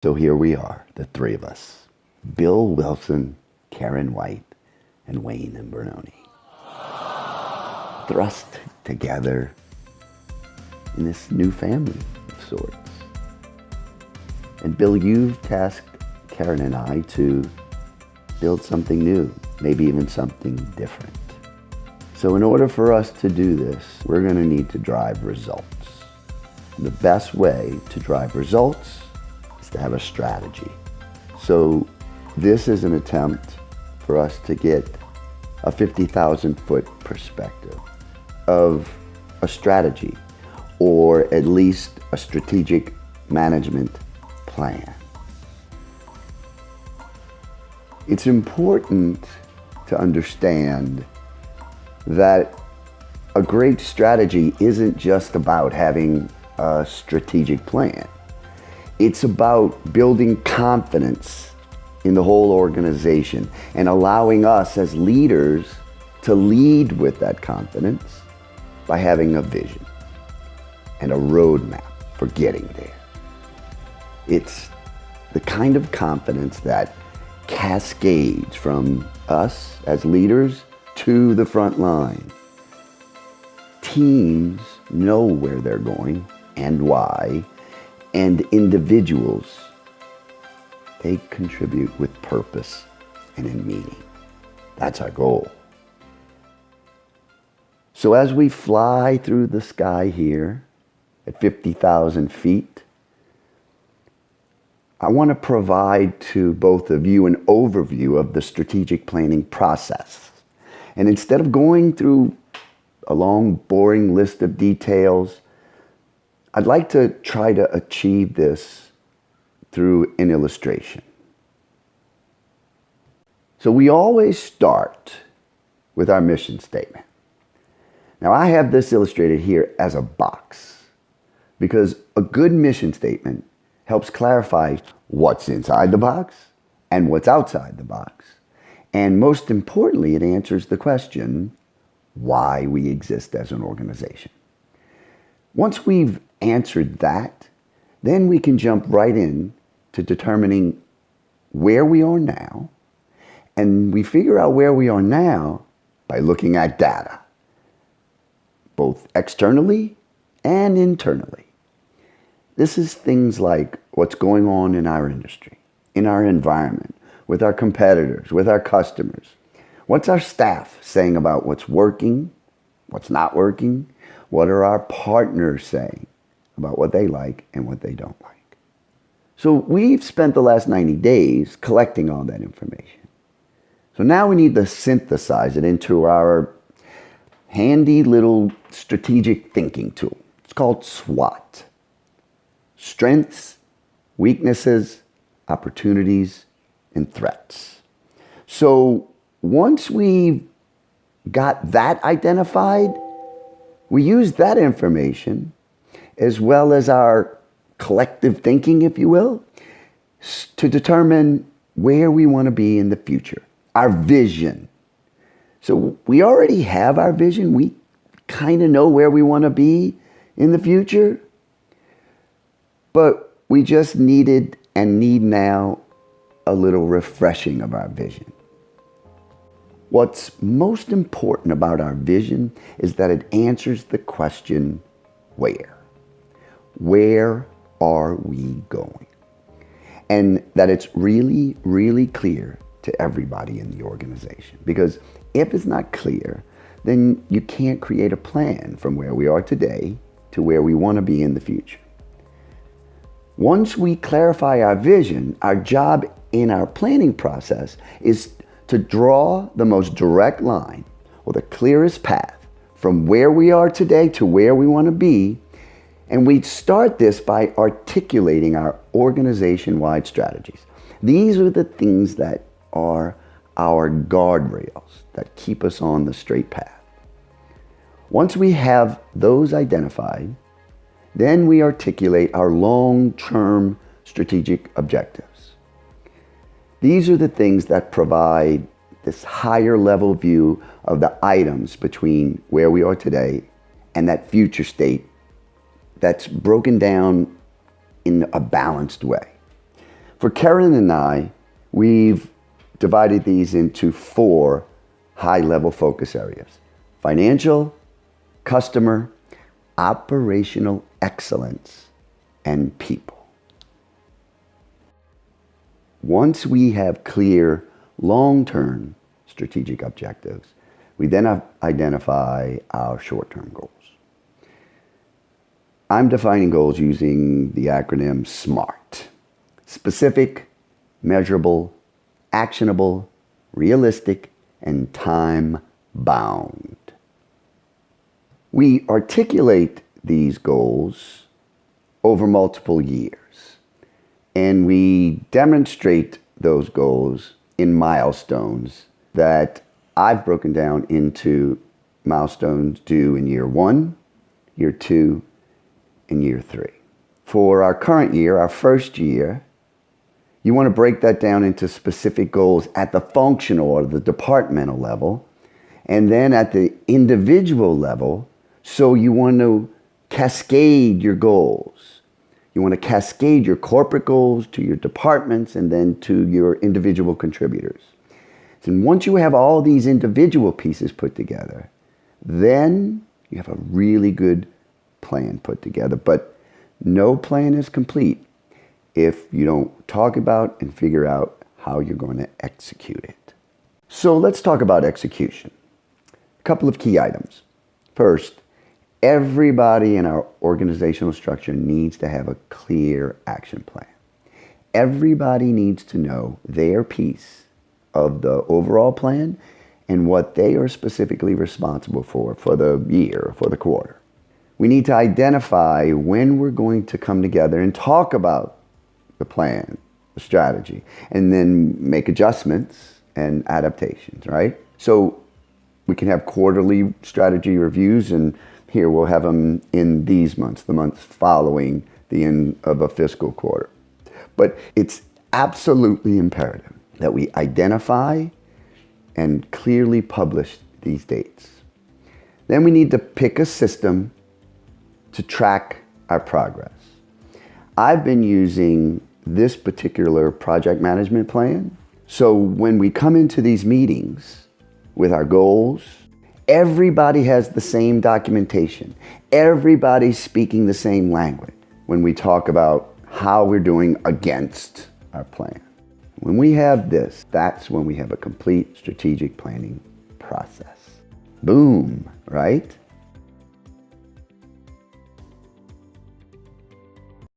So here we are, the three of us, Bill Wilson, Karen White, and Wayne Imbernoni, thrust together in this new family of sorts. And Bill, you've tasked Karen and I to build something new, maybe even something different. So in order for us to do this, we're going to need to drive results. And the best way to drive results is to have a strategy. So this is an attempt for us to get a 50,000-foot perspective of a strategy, or at least a strategic management plan. It's important to understand that a great strategy isn't just about having a strategic plan. It's about building confidence in the whole organization and allowing us as leaders to lead with that confidence by having a vision and a roadmap for getting there. It's the kind of confidence that cascades from us as leaders to the front line. Teams know where they're going and why, and individuals, they contribute with purpose and in meaning. That's our goal. So as we fly through the sky here at 50,000 feet, I want to provide to both of you an overview of the strategic planning process. And instead of going through a long, boring list of details, I'd like to try to achieve this through an illustration. So we always start with our mission statement. Now I have this illustrated here as a box because a good mission statement helps clarify what's inside the box and what's outside the box. And most importantly, it answers the question, why we exist as an organization. Once we've answered that, then we can jump right in to determining where we are now. And we figure out where we are now by looking at data, both externally and internally. This is things like what's going on in our industry, in our environment, with our competitors, with our customers. What's our staff saying about what's working, what's not working? What are our partners saying about what they like and what they don't like? So we've spent the last 90 days collecting all that information. So now we need to synthesize it into our handy little strategic thinking tool. It's called SWOT. Strengths, weaknesses, opportunities, and threats. So once we've got that identified, we use that information as well as our collective thinking, if you will, to determine where we want to be in the future, our vision. So we already have our vision. We kind of know where we want to be in the future. But we just needed and need now a little refreshing of our vision. What's most important about our vision is that it answers the question, where? Where are we going? And that it's really, really clear to everybody in the organization. Because if it's not clear, then you can't create a plan from where we are today to where we want to be in the future. Once we clarify our vision, our job in our planning process is to draw the most direct line or the clearest path from where we are today to where we want to be. And we start this by articulating our organization-wide strategies. These are the things that are our guardrails that keep us on the straight path. Once we have those identified, then we articulate our long-term strategic objectives. These are the things that provide this higher level view of the items between where we are today and that future state that's broken down in a balanced way. For Karen and I, we've divided these into 4 high-level focus areas: financial, customer, operational excellence, and people. Once we have clear long-term strategic objectives, we then identify our short-term goals. I'm defining goals using the acronym SMART: specific, measurable, actionable, realistic, and time-bound. We articulate these goals over multiple years, and we demonstrate those goals in milestones that I've broken down into milestones due in year 1, year 2, and year 3. For our current year, our first year, you want to break that down into specific goals at the functional or the departmental level, and then at the individual level. So you want to cascade your goals. You want to cascade your corporate goals to your departments and then to your individual contributors. And once you have all these individual pieces put together, then you have a really good plan put together. But no plan is complete if you don't talk about and figure out how you're going to execute it. So let's talk about execution. A couple of key items. First, everybody in our organizational structure needs to have a clear action plan. Everybody needs to know their piece of the overall plan and what they are specifically responsible for the year, for the quarter. We need to identify when we're going to come together and talk about the plan, the strategy, and then make adjustments and adaptations, right? So we can have quarterly strategy reviews, and here we'll have them in these months, the months following the end of a fiscal quarter. But it's absolutely imperative that we identify and clearly publish these dates. Then we need to pick a system to track our progress. I've been using this particular project management plan. So when we come into these meetings with our goals, everybody has the same documentation. Everybody's speaking the same language when we talk about how we're doing against our plan. When we have this, that's when we have a complete strategic planning process. Boom, right?